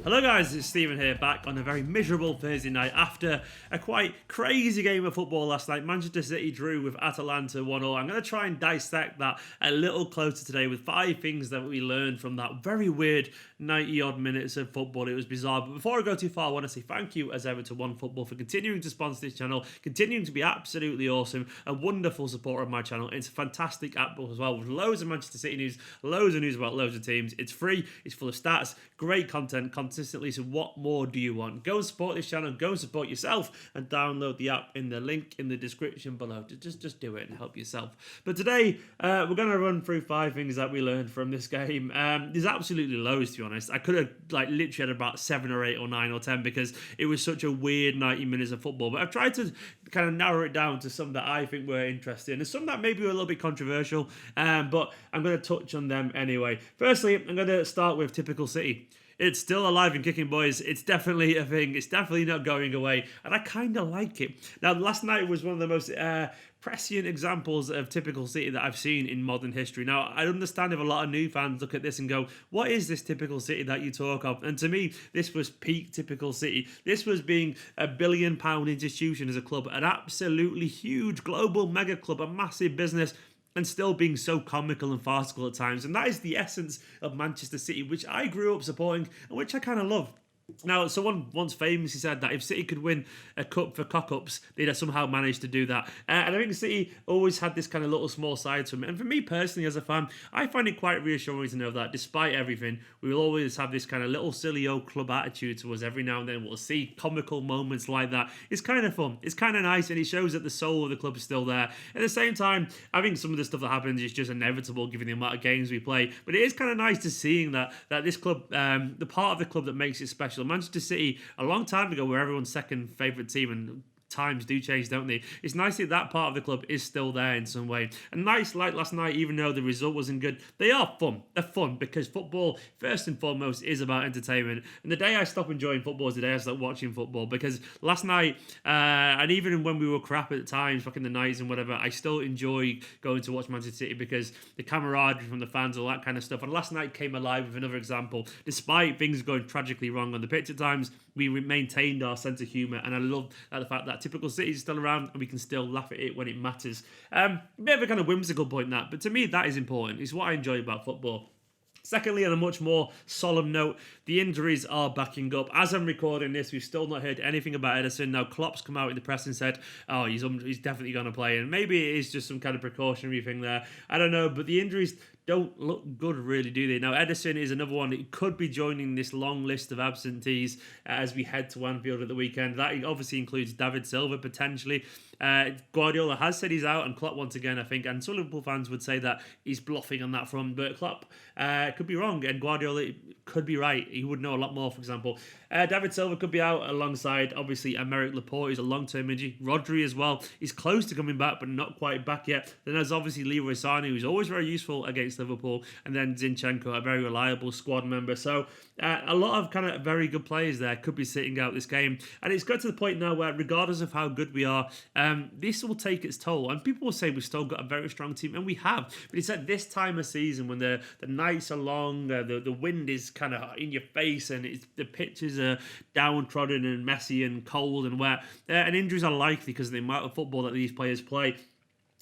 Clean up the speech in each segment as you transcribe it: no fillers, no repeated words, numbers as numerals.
Hello guys, it's Stephen here, back on a very miserable Thursday night after a quite crazy game of football last night. Manchester City drew with Atalanta 1-0. I'm going to try and dissect that a little closer today with 5 things that we learned from that very weird 90-odd minutes of football. It was bizarre. But before I go too far, I want to say thank you as ever to OneFootball for continuing to sponsor this channel, continuing to be absolutely awesome, a wonderful supporter of my channel. It's a fantastic app as well with loads of Manchester City news, loads of news about loads of teams. It's free, it's full of stats, great content consistently, so what more do you want? Go and support this channel, go and support yourself, and download the app in the link in the description below. Just do it and help yourself. But today, we're going to run through 5 things that we learned from this game. There's absolutely loads, to be honest. I could have literally had about 7 or 8 or 9 or 10 because it was such a weird 90 minutes of football. But I've tried to kind of narrow it down to some that I think were interesting and some that maybe were a little bit controversial, but I'm going to touch on them anyway. Firstly, I'm going to start with typical City. It's still alive and kicking, boys. It's definitely a thing. It's definitely not going away. And I kind of like it. Now, last night was one of the most prescient examples of typical City that I've seen in modern history. Now, I understand if a lot of new fans look at this and go, what is this typical City that you talk of? And to me, this was peak typical City. This was being a £1 billion institution as a club, an absolutely huge global mega club, a massive business, and still being so comical and farcical at times. And that is the essence of Manchester City, which I grew up supporting and which I kind of love. Now, someone once famously said that if City could win a cup for cock-ups, they'd have somehow managed to do that. And I think City always had this kind of little small side to them. And for me personally, as a fan, I find it quite reassuring to know that despite everything, we will always have this kind of little silly old club attitude to us every now and then. We'll see comical moments like that. It's kind of fun. It's kind of nice, and it shows that the soul of the club is still there. At the same time, I think some of the stuff that happens is just inevitable given the amount of games we play. But it is kind of nice to seeing that this club, the part of the club that makes it special. Manchester City, a long time ago, were everyone's second favourite team, and times do change, don't they? It's nice that that part of the club is still there in some way. And nice, like last night, even though the result wasn't good, they are fun. They're fun because football, first and foremost, is about entertainment. And the day I stop enjoying football is the day I stop watching football, because last night, and even when we were crap at times, back in the 90s and whatever, I still enjoy going to watch Manchester City because the camaraderie from the fans, all that kind of stuff. And last night came alive with another example. Despite things going tragically wrong on the pitch at times, we maintained our sense of humour, and I love the fact that typical City is still around and we can still laugh at it when it matters. A bit of a kind of whimsical point, that, but to me that is important. It's what I enjoy about football. Secondly, on a much more solemn note, the injuries are backing up. As I'm recording this, we've still not heard anything about Ederson. Now, Klopp's come out in the press and said, oh, he's definitely going to play. And maybe it is just some kind of precautionary thing there. I don't know, but the injuries don't look good, really, do they? Now, Ederson is another one that could be joining this long list of absentees as we head to Anfield at the weekend. That obviously includes David Silva, potentially. Guardiola has said he's out, and Klopp once again, I think, and some Liverpool fans would say that he's bluffing on that front, but Klopp could be wrong, and Guardiola could be right. He would know a lot more, for example. David Silva could be out alongside, obviously, Aymeric Laporte. He's a long-term injury. Rodri as well. He's close to coming back, but not quite back yet. Then there's obviously Leroy Sané, who's always very useful against Liverpool, and then Zinchenko, a very reliable squad member. So a lot of kind of very good players there could be sitting out this game. And it's got to the point now where, regardless of how good we are, this will take its toll. And people will say we've still got a very strong team, and we have. But it's at this time of season when the nights are long, the wind is kind of in your face, and the pitches are downtrodden and messy and cold and wet, and injuries are likely because of the amount of football that these players play.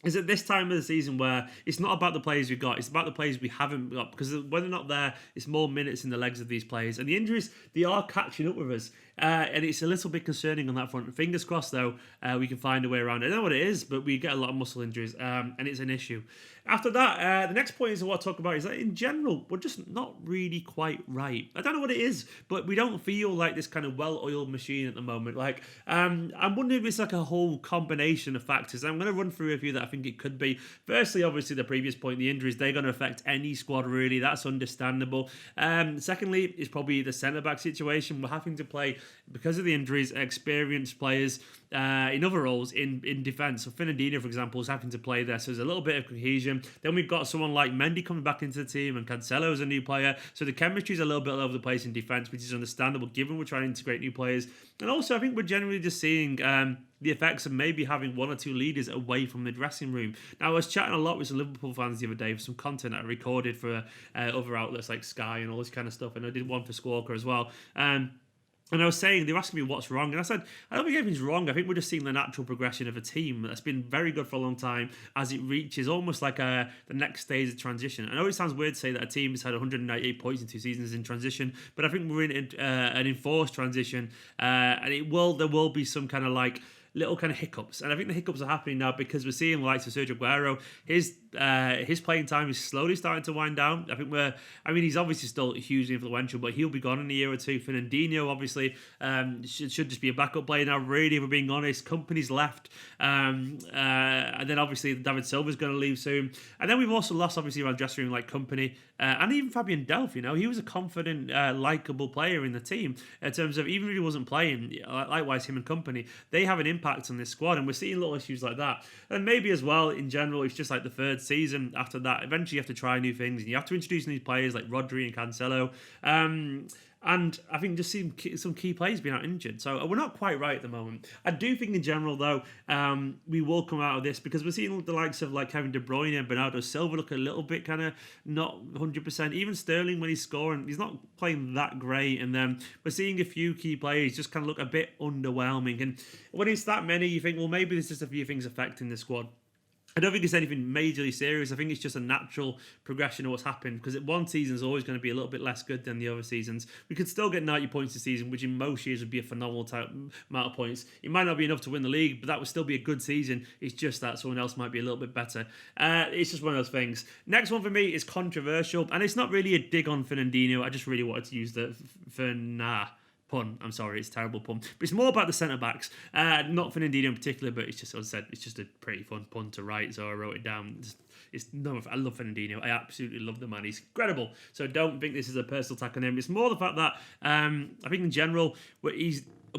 Is at this time of the season where it's not about the players we've got, it's about the players we haven't got, because when they're not there, it's more minutes in the legs of these players. And the injuries, they are catching up with us. And it's a little bit concerning on that front. Fingers crossed, though, we can find a way around it. I don't know what it is, but we get a lot of muscle injuries, and it's an issue. After that, the next point is what I talk about is that in general, we're just not really quite right. I don't know what it is, but we don't feel like this kind of well-oiled machine at the moment. Like, I'm wondering if it's like a whole combination of factors. I'm going to run through a few that I think it could be. Firstly, obviously, the previous point, the injuries, they're going to affect any squad, really. That's understandable. Secondly, it's probably the centre-back situation. We're having to play, because of the injuries, experienced players in other roles in defence. So Fernandinho, for example, is having to play there. So there's a little bit of cohesion. season. Then we've got someone like Mendy coming back into the team, and Cancelo's a new player. So the chemistry is a little bit all over the place in defence, which is understandable given we're trying to integrate new players. And also, I think we're generally just seeing the effects of maybe having one or two leaders away from the dressing room. Now, I was chatting a lot with some Liverpool fans the other day for some content that I recorded for other outlets like Sky and all this kind of stuff, and I did one for Squawker as well. And I was saying, they were asking me what's wrong. And I said, I don't think anything's wrong. I think we're just seeing the natural progression of a team that's been very good for a long time as it reaches almost like the next stage of transition. I know it sounds weird to say that a team has had 198 points in 2 seasons in transition, but I think we're in an enforced transition. And there will be some kind of like little kind of hiccups. And I think the hiccups are happening now because we're seeing the likes of Sergio Aguero. His playing time is slowly starting to wind down. He's obviously still hugely influential, but he'll be gone in a year or two. Fernandinho, obviously, should just be a backup player now, really, if we're being honest. Kompany's left. And then, obviously, David Silva's going to leave soon. And then we've also lost, obviously, around dressing room like Kompany. And even Fabian Delph, he was a confident, likeable player in the team. In terms of, even if he wasn't playing, likewise, him and Kompany, they have an impact on this squad. And we're seeing little issues like that. And maybe as well, in general, it's just like the third season after that. Eventually, you have to try new things, and you have to introduce new players like Rodri and Cancelo. And I think just seeing some key players being out injured. So we're not quite right at the moment. I do think in general, though, we will come out of this because we're seeing the likes of like Kevin De Bruyne and Bernardo Silva look a little bit kind of not 100%. Even Sterling, when he's scoring, he's not playing that great. And then we're seeing a few key players just kind of look a bit underwhelming. And when it's that many, you think, well, maybe there's just a few things affecting the squad. I don't think it's anything majorly serious. I think it's just a natural progression of what's happened because one season is always going to be a little bit less good than the other seasons. We could still get 90 points this season, which in most years would be a phenomenal amount of points. It might not be enough to win the league, but that would still be a good season. It's just that someone else might be a little bit better. It's just one of those things. Next one for me is controversial, and it's not really a dig on Fernandinho. I just really wanted to use the pun. I'm sorry, it's a terrible pun. But it's more about the centre-backs. Not Fernandinho in particular, but it's just, as I said, it's just a pretty fun pun to write, so I wrote it down. I love Fernandinho. I absolutely love the man. He's incredible. So don't think this is a personal attack on him. It's more the fact that I think in general,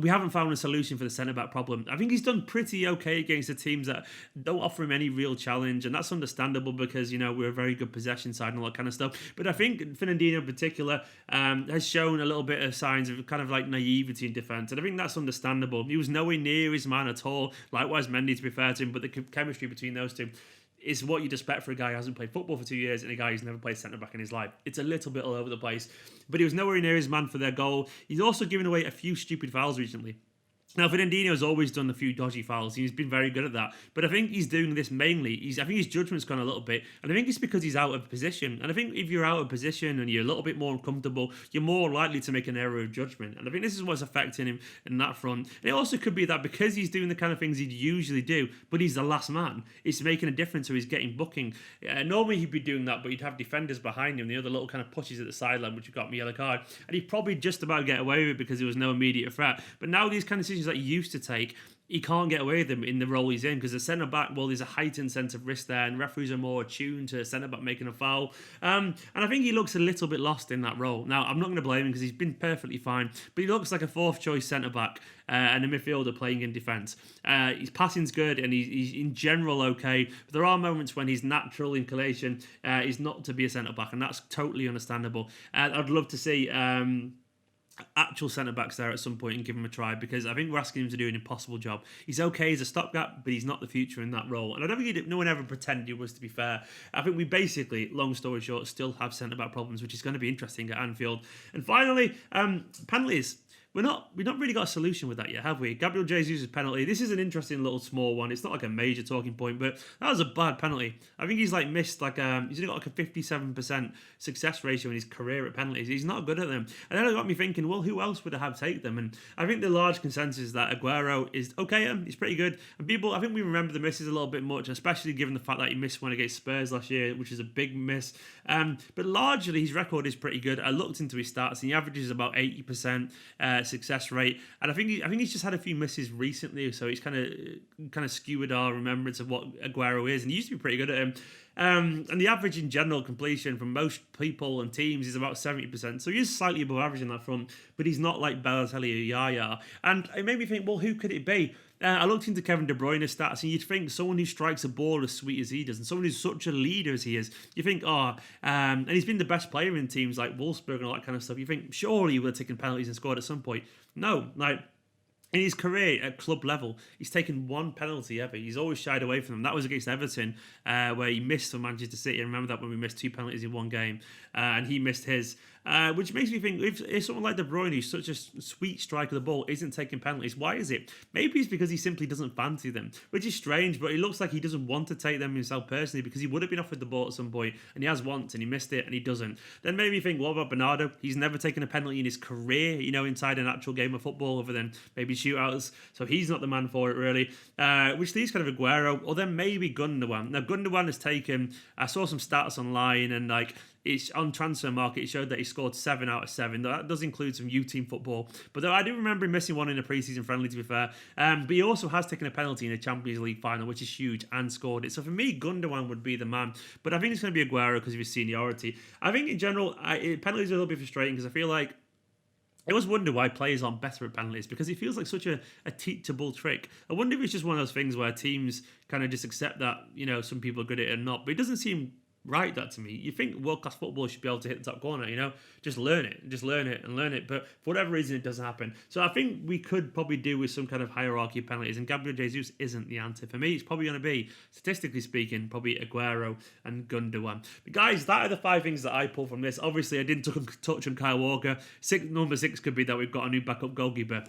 we haven't found a solution for the centre-back problem. I think he's done pretty okay against the teams that don't offer him any real challenge, and that's understandable because, we're a very good possession side and all that kind of stuff. But I think Fernandinho in particular has shown a little bit of signs of kind of like naivety in defence, and I think that's understandable. He was nowhere near his man at all. Likewise, Mendy, to be fair to him, but the chemistry between those two is what you'd expect for a guy who hasn't played football for 2 years and a guy who's never played centre-back in his life. It's a little bit all over the place. But he was nowhere near his man for their goal. He's also given away a few stupid fouls recently. Now, Fernandinho's always done a few dodgy fouls. He's been very good at that. But I think he's doing this mainly. I think his judgment's gone a little bit. And I think it's because he's out of position. And I think if you're out of position and you're a little bit more uncomfortable, you're more likely to make an error of judgment. And I think this is what's affecting him in that front. And it also could be that because he's doing the kind of things he'd usually do, but he's the last man, it's making a difference, so he's getting booking. Normally he'd be doing that, but he'd have defenders behind him, the other little kind of pushes at the sideline, which got me a yellow card. And he'd probably just about get away with it because there was no immediate threat. But now these kind of decisions that he used to take, he can't get away with them in the role he's in because the centre-back, well, there's a heightened sense of risk there and referees are more attuned to centre-back making a foul. And I think he looks a little bit lost in that role. Now, I'm not going to blame him because he's been perfectly fine, but he looks like a fourth-choice centre-back and a midfielder playing in defence. His passing's good and he's in general okay, but there are moments when his natural inclination is not to be a centre-back, and that's totally understandable. I'd love to see actual centre-backs there at some point and give him a try because I think we're asking him to do an impossible job. He's okay as a stopgap, but he's not the future in that role. And I don't think no one ever pretended he was, to be fair. I think we basically, long story short, still have centre-back problems, which is going to be interesting at Anfield. And finally, penalties. We've not really got a solution with that yet, have we? Gabriel Jesus' penalty. This is an interesting little small one. It's not like a major talking point, but that was a bad penalty. I think he's missed he's only got a 57% success ratio in his career at penalties. He's not good at them. And then it got me thinking, well, who else would have taken them? And I think the large consensus is that Aguero is okay. He's pretty good. And I think we remember the misses a little bit much, especially given the fact that he missed one against Spurs last year, which is a big miss. But largely, his record is pretty good. I looked into his stats, and he averages about 80% success rate, and I think he's just had a few misses recently, so he's kind of skewered our remembrance of what Aguero is, and he used to be pretty good at him. And the average in general completion from most people and teams is about 70%, so he is slightly above average in that front, but he's not like Balotelli or Yaya. And it made me think, well, who could it be? I looked into Kevin De Bruyne's stats, and you'd think someone who strikes a ball as sweet as he does, and someone who's such a leader as he is, you think, and he's been the best player in teams like Wolfsburg and all that kind of stuff. You think surely he would have taken penalties and scored at some point. No, like in his career at club level, he's taken one penalty ever. He's always shied away from them. That was against Everton, where he missed for Manchester City. I remember that when we missed 2 penalties in one game, and he missed his. Which makes me think, if someone like De Bruyne, who's such a sweet striker of the ball, isn't taking penalties, why is it? Maybe it's because he simply doesn't fancy them, which is strange, but it looks like he doesn't want to take them himself personally, because he would have been offered the ball at some point, and he has once, and he missed it, and he doesn't. Then maybe you think, what about Bernardo? He's never taken a penalty in his career, inside an actual game of football, other than maybe shootouts, so he's not the man for it, really. Which leaves kind of Aguero, or then maybe Gundogan. Now, Gundogan has taken, I saw some stats online, and it's on Transfer Market, it showed that he scored 7 out of 7. That does include some U-team football. But though I do remember him missing one in a pre-season friendly, to be fair. But he also has taken a penalty in a Champions League final, which is huge, and scored it. So for me, Gundogan would be the man. But I think it's going to be Aguero because of his seniority. I think in general, penalties are a little bit frustrating because I feel like I always wonder why players aren't better at penalties, because it feels like such a teachable trick. I wonder if it's just one of those things where teams kind of just accept that, some people are good at it and not. But it doesn't seem right, that to me. You think world-class football should be able to hit the top corner, just learn it and learn it, but for whatever reason it doesn't happen. So I think we could probably do with some kind of hierarchy of penalties, and Gabriel Jesus isn't the answer. For me, it's probably going to be, statistically speaking, probably Aguero and Gundogan. But guys, that are the 5 things that I pulled from this. Obviously, I didn't touch on Kyle Walker. Number 6 could be that we've got a new backup goalkeeper.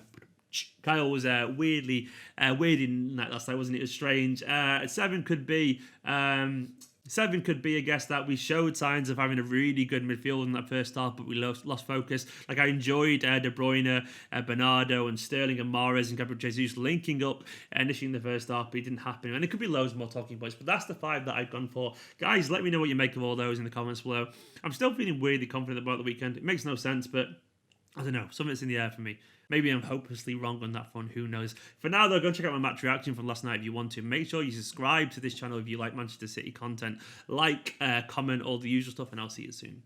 Kyle was weirdly in that last night, wasn't it? It was strange. 7 could be... 7 could be, I guess, that we showed signs of having a really good midfield in that first half, but we lost focus. Like, I enjoyed De Bruyne, Bernardo, and Sterling and Mahrez and Gabriel Jesus linking up initially in the first half, but it didn't happen. And it could be loads more talking points, but that's the 5 that I've gone for. Guys, let me know what you make of all those in the comments below. I'm still feeling weirdly confident about the weekend. It makes no sense, but I don't know. Something's in the air for me. Maybe I'm hopelessly wrong on that front. Who knows? For now, though, go and check out my match reaction from last night if you want to. Make sure you subscribe to this channel if you like Manchester City content. Like, comment, all the usual stuff, and I'll see you soon.